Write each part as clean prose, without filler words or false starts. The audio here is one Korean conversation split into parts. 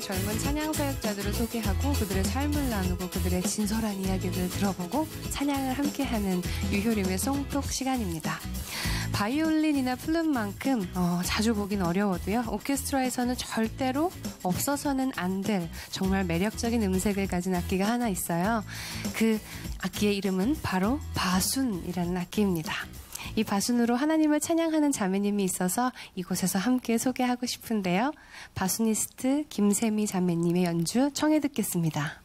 젊은 찬양 사역자들을 소개하고 그들의 삶을 나누고 그들의 진솔한 이야기를 들어보고 찬양을 함께하는 유효림의 송톡 시간입니다. 바이올린이나 플룻만큼 자주 보긴 어려워도요. 오케스트라에서는 절대로 없어서는 안 될 정말 매력적인 음색을 가진 악기가 하나 있어요. 그 악기의 이름은 바로 바순이라는 악기입니다. 이 바순으로 하나님을 찬양하는 자매님이 있어서 이곳에서 함께 소개하고 싶은데요. 바순니스트 김세미 자매님의 연주 청해 듣겠습니다.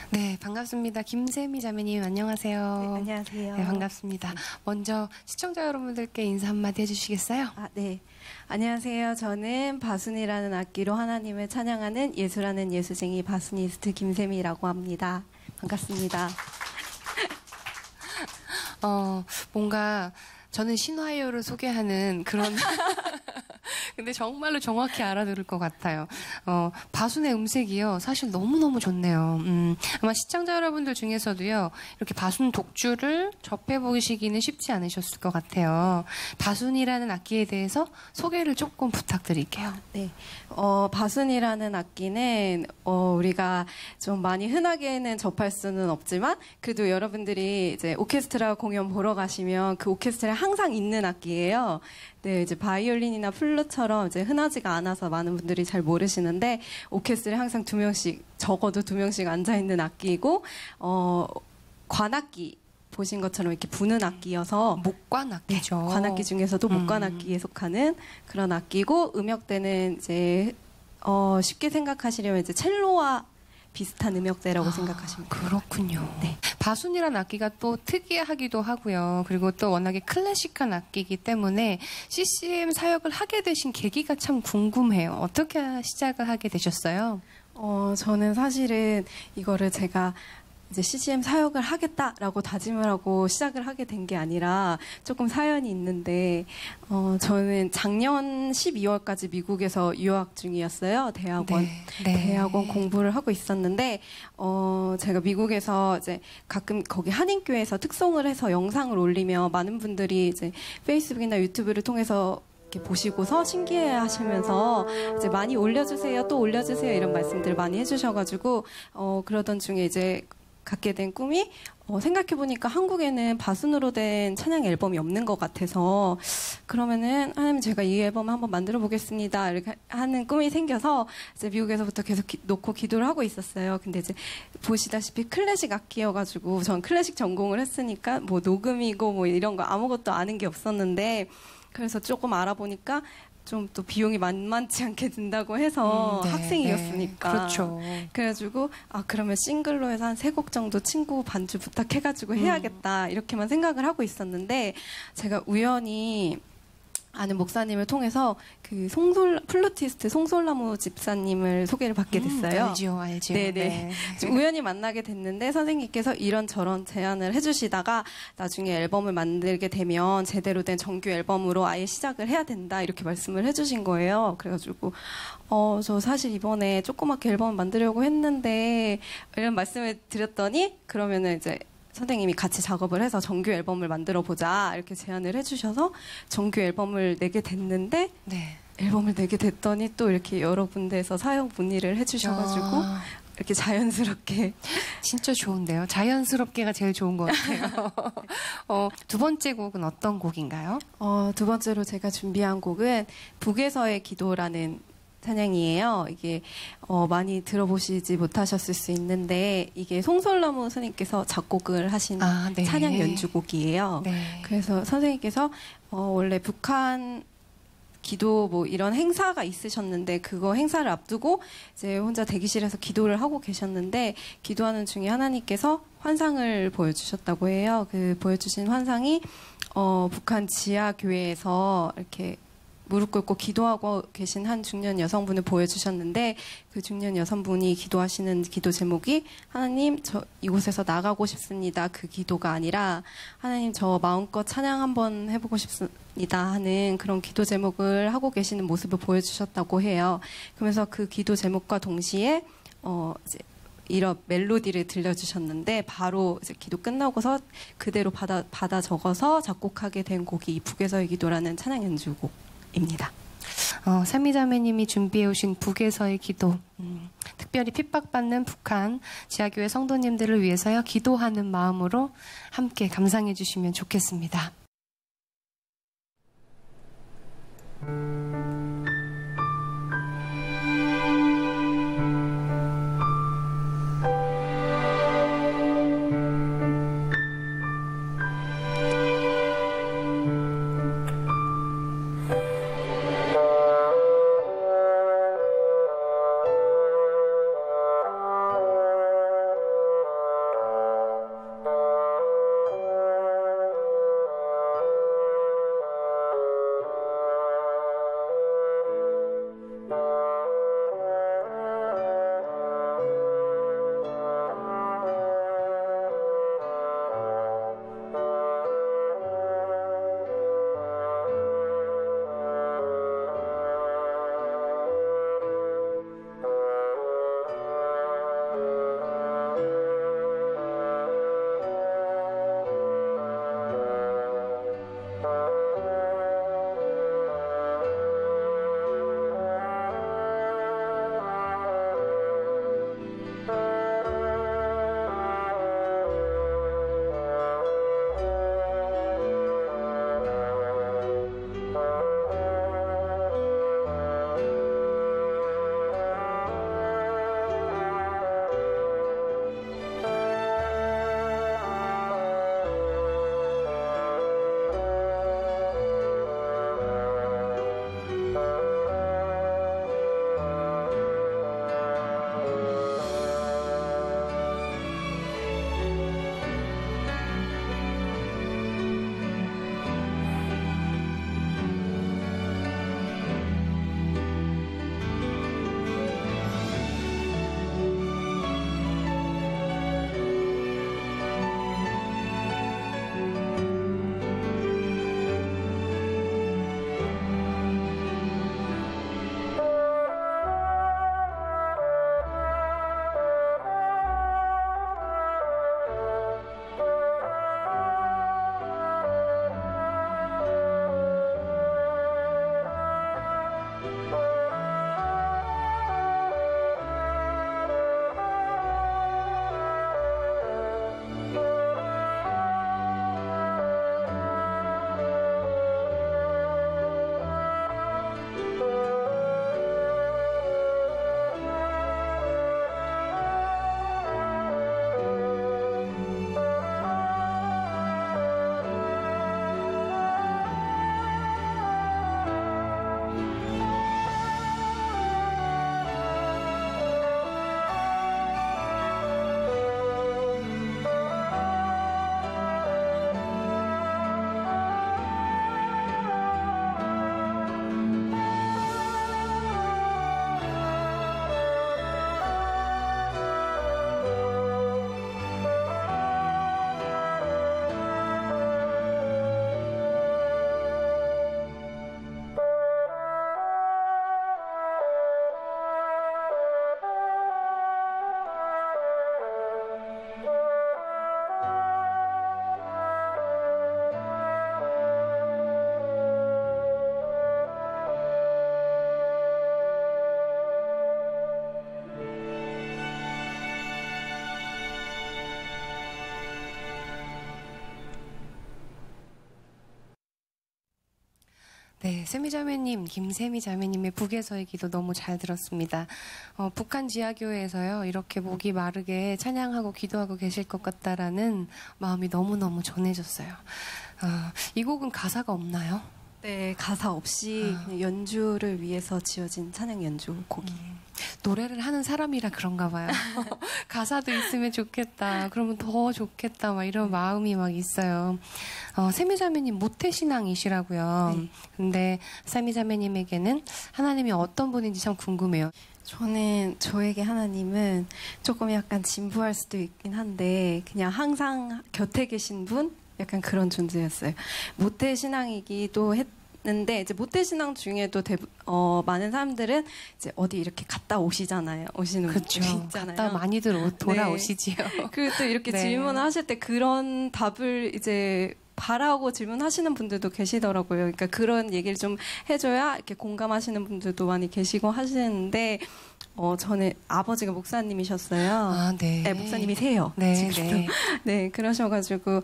네, 반갑습니다. 김세미 자매님 안녕하세요. 네, 안녕하세요. 네, 반갑습니다. 먼저 시청자 여러분들께 인사 한마디 해주시겠어요? 네. 안녕하세요. 저는 바순이라는 악기로 하나님을 찬양하는 예수라는 예수쟁이 바순이스트 김세미라고 합니다. 반갑습니다. 뭔가 저는 신화요를 소개하는 그런 근데 정말로 정확히 알아들을 것 같아요. 바순의 음색이요. 사실 너무너무 좋네요. 아마 시청자 여러분들 중에서도요. 이렇게 바순 독주를 접해보시기는 쉽지 않으셨을 것 같아요. 바순이라는 악기에 대해서 소개를 조금 부탁드릴게요. 네. 바순이라는 악기는 우리가 좀 많이 흔하게는 접할 수는 없지만 그래도 여러분들이 이제 오케스트라 공연 보러 가시면 그 오케스트라에 항상 있는 악기예요. 네, 이제 바이올린이나 플루트처럼 이제 흔하지가 않아서 많은 분들이 잘 모르시는데 오케스트라에 항상 2명씩 적어도 2명씩 앉아 있는 악기이고 관악기 보신 것처럼 이렇게 부는 악기여서 목관악기죠. 네, 관악기 중에서도 목관악기에 속하는 그런 악기고 음역대는 이제 쉽게 생각하시려면 이제 첼로와 비슷한 음역대라고 생각하시면 돼요. 그렇군요. 네. 바순이라는 악기가 또 특이하기도 하고요. 그리고 또 워낙에 클래식한 악기이기 때문에 CCM 사역을 하게 되신 계기가 참 궁금해요. 어떻게 시작을 하게 되셨어요? 저는 사실은 이거를 제가 이제 CCM 사역을 하겠다라고 다짐을 하고 시작을 하게 된 게 아니라 조금 사연이 있는데 저는 작년 12월까지 미국에서 유학 중이었어요. 대학원. 네. 대학원 공부를 하고 있었는데 제가 미국에서 이제 가끔 거기 한인교회에서 특송을 해서 영상을 올리며 많은 분들이 이제 페이스북이나 유튜브를 통해서 이렇게 보시고서 신기해 하시면서 이제 많이 올려주세요. 또 올려주세요. 이런 말씀들을 많이 해주셔가지고 그러던 중에 이제 갖게 된 꿈이 생각해보니까 한국에는 바순으로 된 찬양 앨범이 없는 것 같아서 그러면은 하나님 제가 이 앨범을 한번 만들어 보겠습니다 이렇게 하는 꿈이 생겨서 이제 미국에서부터 계속 놓고 기도를 하고 있었어요. 근데 이제 보시다시피 클래식 악기여가지고 전 클래식 전공을 했으니까 뭐 녹음이고 뭐 이런 거 아무것도 아는 게 없었는데 그래서 조금 알아보니까 좀 또 비용이 만만치 않게 든다고 해서 네, 학생이었으니까. 네. 그렇죠. 그래가지고 그러면 싱글로 해서 한 3곡 정도 친구 반주 부탁해가지고 해야겠다 이렇게만 생각을 하고 있었는데 제가 우연히 아는 목사님을 통해서 그 플루티스트 송솔나무 집사님을 소개를 받게 됐어요. 알죠. 네네. 네. 우연히 만나게 됐는데 선생님께서 이런저런 제안을 해주시다가 나중에 앨범을 만들게 되면 제대로 된 정규 앨범으로 아예 시작을 해야 된다 이렇게 말씀을 해주신 거예요. 그래가지고 저 사실 이번에 조그맣게 앨범을 만들려고 했는데 이런 말씀을 드렸더니 그러면은 이제 선생님이 같이 작업을 해서 정규 앨범을 만들어 보자 이렇게 제안을 해주셔서 정규 앨범을 내게 됐는데 네. 앨범을 내게 됐더니 또 이렇게 여러 군데에서 사역 문의를 해주셔가지고 이렇게 자연스럽게 진짜 좋은데요. 자연스럽게가 제일 좋은 것 같아요. 두 번째 곡은 어떤 곡인가요? 두 번째로 제가 준비한 곡은 북에서의 기도라는 찬양이에요. 이게 많이 들어보시지 못하셨을 수 있는데 이게 송솔나무 선생님께서 작곡을 하신 네. 찬양 연주곡이에요. 네. 그래서 선생님께서 원래 북한 기도 뭐 이런 행사가 있으셨는데 그거 행사를 앞두고 이제 혼자 대기실에서 기도를 하고 계셨는데 기도하는 중에 하나님께서 환상을 보여주셨다고 해요. 그 보여주신 환상이 북한 지하 교회에서 이렇게 무릎 꿇고 기도하고 계신 한 중년 여성분을 보여주셨는데 그 중년 여성분이 기도하시는 기도 제목이 하나님 저 이곳에서 나가고 싶습니다. 그 기도가 아니라 하나님 저 마음껏 찬양 한번 해보고 싶습니다 하는 그런 기도 제목을 하고 계시는 모습을 보여주셨다고 해요. 그러면서 그 기도 제목과 동시에 이제 이런 멜로디를 들려주셨는데 바로 이제 기도 끝나고서 그대로 받아 적어서 작곡하게 된 곡이 북에서의 기도라는 찬양 연주곡 입니다. 세미자매님이 준비해오신 북에서의 기도, 특별히 핍박받는 북한 지하교회 성도님들을 위해서요 기도하는 마음으로 함께 감상해 주시면 좋겠습니다. 네, 세미자매님, 김세미자매님의 북에서의 기도 너무 잘 들었습니다. 북한 지하교회에서요, 이렇게 목이 마르게 찬양하고 기도하고 계실 것 같다라는 마음이 너무너무 전해졌어요. 이 곡은 가사가 없나요? 네, 가사 없이 그냥 연주를 위해서 지어진 찬양 연주 곡이에요. 노래를 하는 사람이라 그런가 봐요. 가사도 있으면 좋겠다. 그러면 더 좋겠다. 막 이런 마음이 막 있어요. 세미자매님 모태신앙이시라고요. 네. 근데 세미자매님에게는 하나님이 어떤 분인지 참 궁금해요. 저에게 하나님은 조금 약간 진부할 수도 있긴 한데 그냥 항상 곁에 계신 분? 약간 그런 존재였어요. 모태신앙이기도 했는데 이제 모태신앙 중에도 많은 사람들은 이제 어디 이렇게 갔다 오시잖아요. 오시는 그렇죠. 분이 있잖아요. 갔다 많이들 돌아오시지요. 그리고 또 이렇게 네. 질문을 하실 때 그런 답을 이제 바라고 질문하시는 분들도 계시더라고요. 그러니까 그런 얘기를 좀 해줘야 이렇게 공감하시는 분들도 많이 계시고 하시는데, 저는 아버지가 목사님이셨어요. 네. 네, 목사님이세요. 네, 지금도. 네. 네, 그러셔가지고,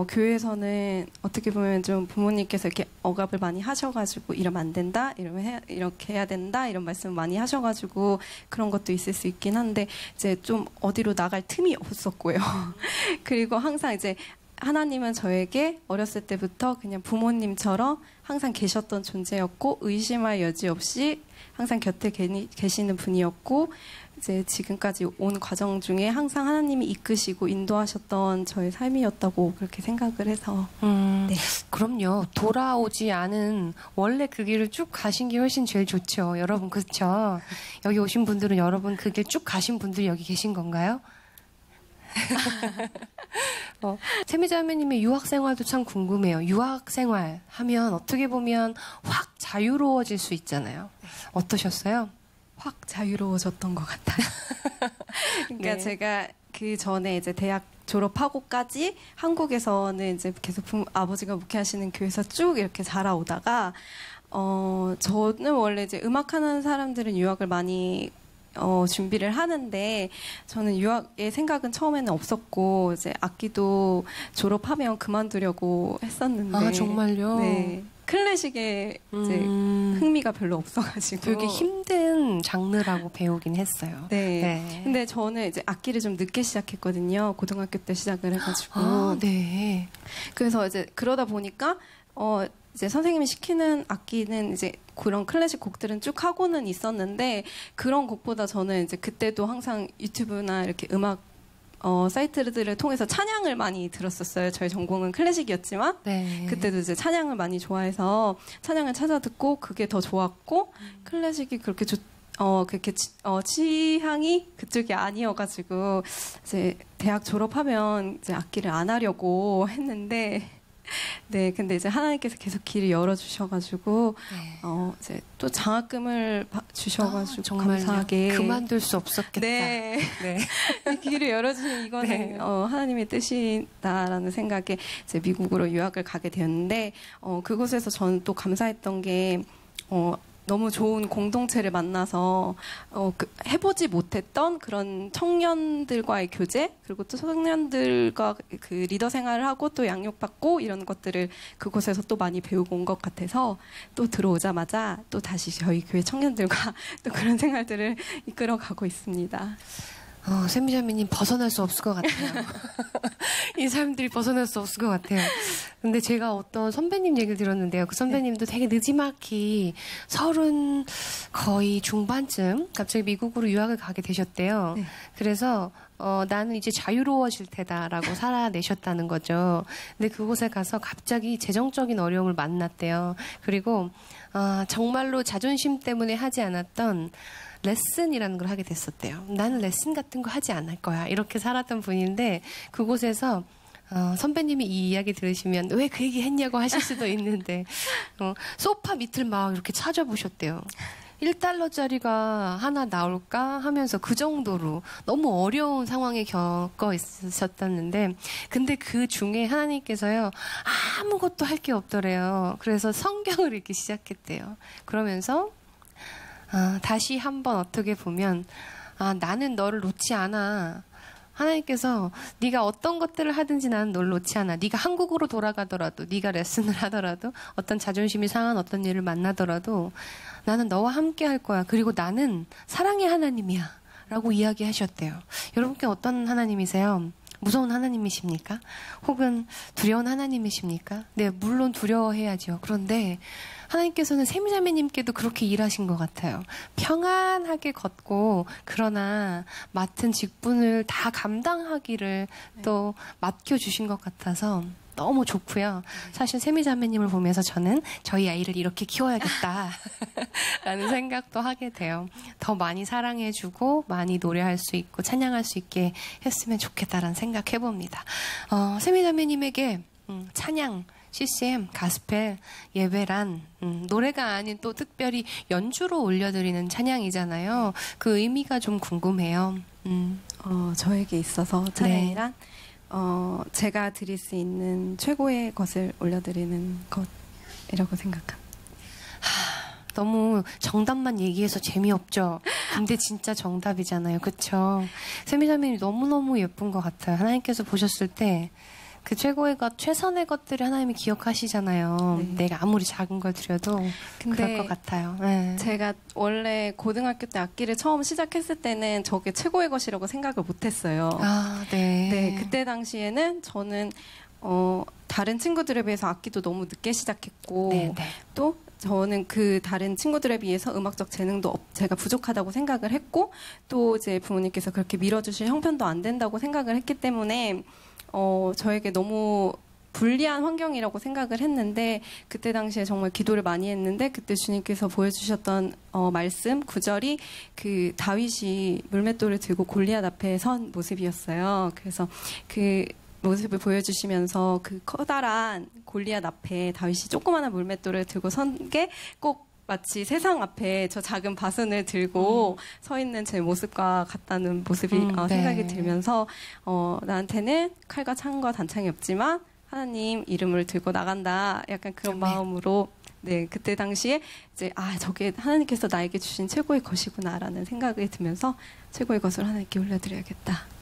교회에서는 어떻게 보면 좀 부모님께서 이렇게 억압을 많이 하셔가지고, 이러면 안 된다, 이렇게 해야 된다, 이런 말씀을 많이 하셔가지고, 그런 것도 있을 수 있긴 한데, 이제 좀 어디로 나갈 틈이 없었고요. 그리고 항상 이제, 하나님은 저에게 어렸을 때부터 그냥 부모님처럼 항상 계셨던 존재였고 의심할 여지 없이 항상 곁에 계시는 분이었고 이제 지금까지 온 과정 중에 항상 하나님이 이끄시고 인도하셨던 저의 삶이었다고 그렇게 생각을 해서 네. 그럼요. 돌아오지 않은 원래 그 길을 쭉 가신 게 훨씬 제일 좋죠. 여러분 그렇죠? 여기 오신 분들은 여러분 그 길 쭉 가신 분들이 여기 계신 건가요? 세미자매님의 유학 생활도 참 궁금해요. 유학 생활 하면 어떻게 보면 확 자유로워질 수 있잖아요. 어떠셨어요? 확 자유로워졌던 것 같아요. 그러니까 네. 제가 그 전에 이제 대학 졸업하고까지 한국에서는 이제 계속 아버지가 목회하시는 교회에서 쭉 이렇게 자라오다가 저는 원래 이제 음악하는 사람들은 유학을 많이 준비를 하는데 저는 유학의 생각은 처음에는 없었고 이제 악기도 졸업하면 그만두려고 했었는데 아 정말요? 네. 클래식에 이제 흥미가 별로 없어가지고 되게 힘든 장르라고 배우긴 했어요. 네. 네. 근데 저는 이제 악기를 좀 늦게 시작했거든요. 고등학교 때 시작을 해가지고. 네. 그래서 이제 그러다 보니까 이제 선생님이 시키는 악기는 이제 그런 클래식 곡들은 쭉 하고는 있었는데 그런 곡보다 저는 이제 그때도 항상 유튜브나 이렇게 음악 사이트들을 통해서 찬양을 많이 들었었어요. 저희 전공은 클래식이었지만 네. 그때도 이제 찬양을 많이 좋아해서 찬양을 찾아 듣고 그게 더 좋았고 클래식이 그렇게 취향이 그쪽이 아니어가지고 이제 대학 졸업하면 이제 악기를 안 하려고 했는데 네, 근데 이제 하나님께서 계속 길을 열어주셔가지고, 네. 이제 또 장학금을 주셔가지고, 정말 감사하게. 그만둘 수 없었겠다. 네. 네. 길을 열어주신 이거는, 네. 하나님의 뜻이다라는 생각에 이제 미국으로 유학을 가게 되었는데, 그곳에서 저는 또 감사했던 게, 너무 좋은 공동체를 만나서 해보지 못했던 그런 청년들과의 교제 그리고 또 청년들과 그 리더 생활을 하고 또 양육받고 이런 것들을 그곳에서 또 많이 배우고 온 것 같아서 또 들어오자마자 또 다시 저희 교회 청년들과 또 그런 생활들을 이끌어가고 있습니다. 세미자매님 벗어날 수 없을 것 같아요. 이 사람들이 벗어날 수 없을 것 같아요. 근데 제가 어떤 선배님 얘기를 들었는데요. 그 선배님도 되게 느지막이 30 거의 중반쯤 갑자기 미국으로 유학을 가게 되셨대요. 네. 그래서 나는 이제 자유로워질 테다라고 살아내셨다는 거죠. 근데 그곳에 가서 갑자기 재정적인 어려움을 만났대요. 그리고 정말로 자존심 때문에 하지 않았던 레슨이라는 걸 하게 됐었대요. 나는 레슨 같은 거 하지 않을 거야. 이렇게 살았던 분인데 그곳에서 선배님이 이 이야기 들으시면 왜 그 얘기 했냐고 하실 수도 있는데 소파 밑을 막 이렇게 찾아보셨대요. 1달러짜리가 하나 나올까 하면서 그 정도로 너무 어려운 상황에 겪어 있으셨다는데 근데 그 중에 하나님께서요 아무것도 할 게 없더래요. 그래서 성경을 읽기 시작했대요. 그러면서 다시 한번 어떻게 보면 나는 너를 놓지 않아. 하나님께서 네가 어떤 것들을 하든지 나는 널 놓지 않아. 네가 한국으로 돌아가더라도, 네가 레슨을 하더라도, 어떤 자존심이 상한 어떤 일을 만나더라도 나는 너와 함께 할 거야. 그리고 나는 사랑의 하나님이야 라고 이야기하셨대요. 여러분께 어떤 하나님이세요? 무서운 하나님이십니까? 혹은 두려운 하나님이십니까? 네, 물론 두려워해야죠. 그런데 하나님께서는 세미자매님께도 그렇게 일하신 것 같아요. 평안하게 걷고 그러나 맡은 직분을 다 감당하기를 또 맡겨주신 것 같아서 너무 좋고요. 사실 세미자매님을 보면서 저는 저희 아이를 이렇게 키워야겠다 라는 생각도 하게 돼요. 더 많이 사랑해주고 많이 노래할 수 있고 찬양할 수 있게 했으면 좋겠다라는 생각 해봅니다. 세미자매님에게 찬양, CCM, 가스펠, 예배란 노래가 아닌 또 특별히 연주로 올려드리는 찬양이잖아요. 그 의미가 좀 궁금해요. 저에게 있어서 찬양이란 제가 드릴 수 있는 최고의 것을 올려드리는 것이라고 생각합니다. 너무 정답만 얘기해서 재미없죠. 근데 진짜 정답이잖아요. 그쵸? 세미자매님이 너무너무 예쁜 것 같아요. 하나님께서 보셨을 때 그 최고의 것, 최선의 것들을 하나님이 기억하시잖아요. 네. 내가 아무리 작은 걸 드려도 그럴 것 같아요. 네. 제가 원래 고등학교 때 악기를 처음 시작했을 때는 저게 최고의 것이라고 생각을 못했어요. 아, 네. 네, 그때 당시에는 저는 다른 친구들에 비해서 악기도 너무 늦게 시작했고 네, 네. 또 저는 그 다른 친구들에 비해서 음악적 재능도 제가 부족하다고 생각을 했고 또 이제 부모님께서 그렇게 밀어주실 형편도 안 된다고 생각을 했기 때문에 저에게 너무 불리한 환경이라고 생각을 했는데 그때 당시에 정말 기도를 많이 했는데 그때 주님께서 보여주셨던 말씀 구절이 그 다윗이 물맷돌을 들고 골리앗 앞에 선 모습이었어요. 그래서 그 모습을 보여주시면서 그 커다란 골리앗 앞에 다윗이 조그마한 물맷돌을 들고 선 게 꼭 마치 세상 앞에 저 작은 바순을 들고 서 있는 제 모습과 같다는 모습이 생각이 들면서 나한테는 칼과 창과 단창이 없지만 하나님 이름을 들고 나간다. 약간 그런 마음으로 네 그때 당시에 이제 저게 하나님께서 나에게 주신 최고의 것이구나라는 생각이 들면서 최고의 것을 하나님께 올려드려야겠다.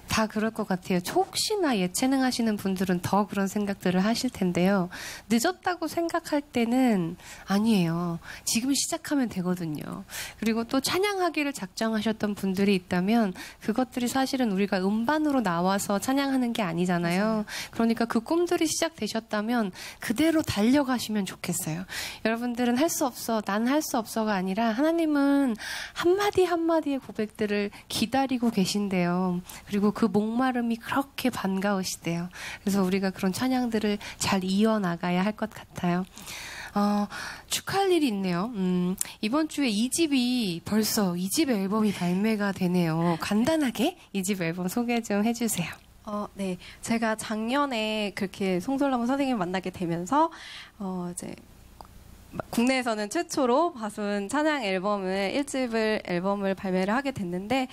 다 그럴 것 같아요. 혹시나 예체능 하시는 분들은 더 그런 생각들을 하실 텐데요. 늦었다고 생각할 때는 아니에요. 지금 시작하면 되거든요. 그리고 또 찬양하기를 작정하셨던 분들이 있다면 그것들이 사실은 우리가 음반으로 나와서 찬양하는 게 아니잖아요. 그러니까 그 꿈들이 시작되셨다면 그대로 달려가시면 좋겠어요. 여러분들은 할 수 없어, 난 할 수 없어가 아니라 하나님은 한마디 한마디의 고백들을 기다리고 계신대요. 그리고 그 목마름이 그렇게 반가우시대요. 그래서 우리가 그런 찬양들을 잘 이어나가야 할 것 같아요. 축하할 일이 있네요. 이번 주에 2집이 벌써 2집 앨범이 발매가 되네요. 간단하게 2집 앨범 소개 좀 해주세요. 네. 제가 작년에 그렇게 송솔라몬 선생님을 만나게 되면서 이제 국내에서는 최초로 바순 찬양 앨범을 1집 앨범을 발매를 하게 됐는데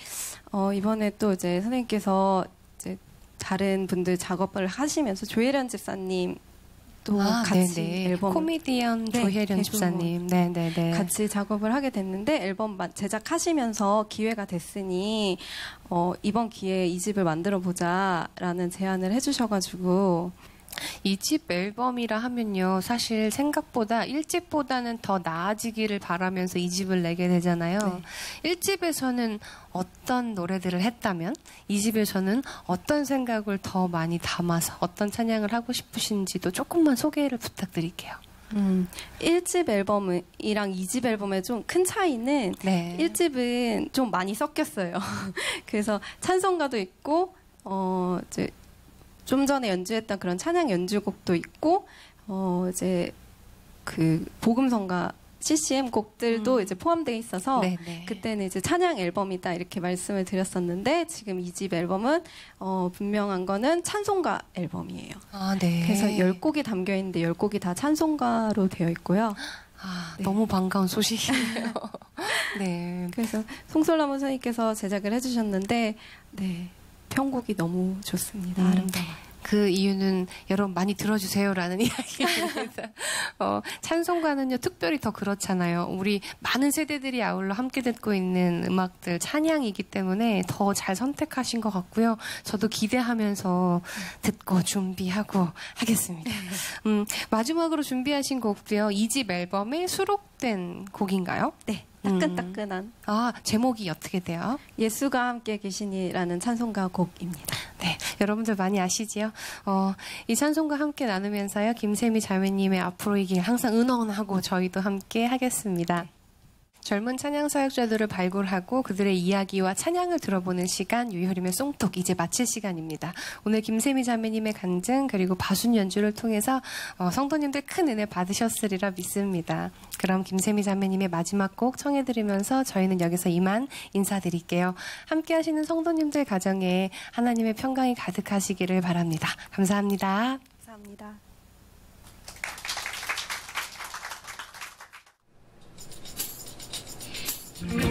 이번에 또 이제 선생님께서 이제 다른 분들 작업을 하시면서 조혜련 집사님 또 같이 네네. 앨범 코미디언 조혜련 집사님 네네네 같이 작업을 하게 됐는데 앨범 제작하시면서 기회가 됐으니 이번 기회에 이 집을 만들어 보자라는 제안을 해주셔가지고 2집 앨범이라 하면요. 사실 생각보다 1집보다는 더 나아지기를 바라면서 2집을 내게 되잖아요. 네. 1집에서는 어떤 노래들을 했다면 2집에서는 어떤 생각을 더 많이 담아서 어떤 찬양을 하고 싶으신지도 조금만 소개를 부탁드릴게요. 1집 앨범이랑 2집 앨범의 좀 큰 차이는 1집은 좀 많이 섞였어요. 그래서 찬송가도 있고 이제 좀 전에 연주했던 그런 찬양 연주곡도 있고, 이제 그 복음성가 CCM 곡들도 이제 포함되어 있어서 그때는 이제 찬양 앨범이다 이렇게 말씀을 드렸었는데 지금 2집 앨범은 분명한 거는 찬송가 앨범이에요. 네. 그래서 10곡이 담겨 있는데 10곡이 다 찬송가로 되어 있고요. 너무 반가운 소식이에요. 네. 그래서 송솔라몬 선생님께서 제작을 해주셨는데, 네. 편곡이 너무 좋습니다. 아름다워요. 그 이유는 여러분 많이 들어주세요라는 이야기입니다. 찬송가는요 특별히 더 그렇잖아요. 우리 많은 세대들이 아울러 함께 듣고 있는 음악들 찬양이기 때문에 더 잘 선택하신 것 같고요. 저도 기대하면서 듣고 준비하고 하겠습니다. 마지막으로 준비하신 곡도요. 2집 앨범에 수록된 곡인가요? 네, 따끈따끈한. 제목이 어떻게 돼요? 예수가 함께 계시니라는 찬송가 곡입니다. 네, 여러분들 많이 아시지요? 이 찬송과 함께 나누면서요. 김세미 자매님의 앞으로 이 길 항상 응원하고 저희도 함께 하겠습니다. 젊은 찬양 사역자들을 발굴하고 그들의 이야기와 찬양을 들어보는 시간 유효림의 송톡 이제 마칠 시간입니다. 오늘 김세미 자매님의 간증 그리고 바순 연주를 통해서 성도님들 큰 은혜 받으셨으리라 믿습니다. 그럼 김세미 자매님의 마지막 곡 청해드리면서 저희는 여기서 이만 인사드릴게요. 함께 하시는 성도님들 가정에 하나님의 평강이 가득하시기를 바랍니다. 감사합니다. 감사합니다. 음.